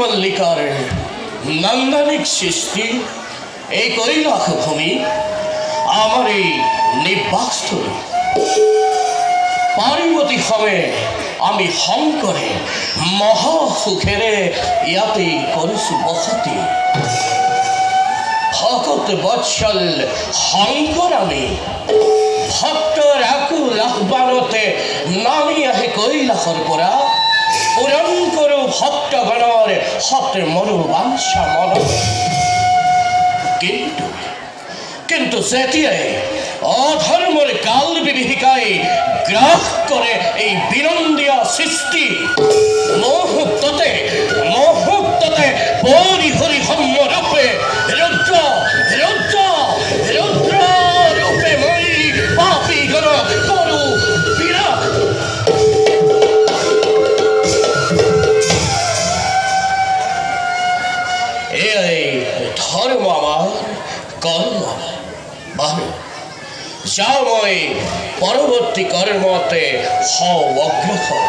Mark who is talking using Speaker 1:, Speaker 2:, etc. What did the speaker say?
Speaker 1: মল্লিকার নান্দনিক সৃষ্টি এই কৈলাস ভূমি আমার এই নিবাসস্থলী। পার্বতী হবে আমি শংকরে মহাসুখেৰে ইয়াতেই কৰিছো বসতি। ভকত বৎসল শংকৰ আমি ভক্তৰ আকুল আহ্বানতে নামি আহে কৈলাসৰ পৰা পূৰণ কৰোঁ ভক্তগণৰ সত মনোবাঞ্ছা মনত। কিন্তু যেতিয়াই অধৰ্মৰ কাল বিভীষিকাই গ্ৰাস কৰে এই বিনন্দীয় সৃষ্টি, মুহূৰ্ততে পৰিহৰি সম্যৰূপে ৰুদ্ৰ ৰুদ্ৰ ৰুদ্ৰ ৰূপে মই পাপী গণক কৰোঁ বিৰাট। এই ধৰ্ম আমাৰ কৰ্ম বাৰু যাওঁ মই পৰৱৰ্তী কৰ্মতে হওঁ অগ্ৰসৰ।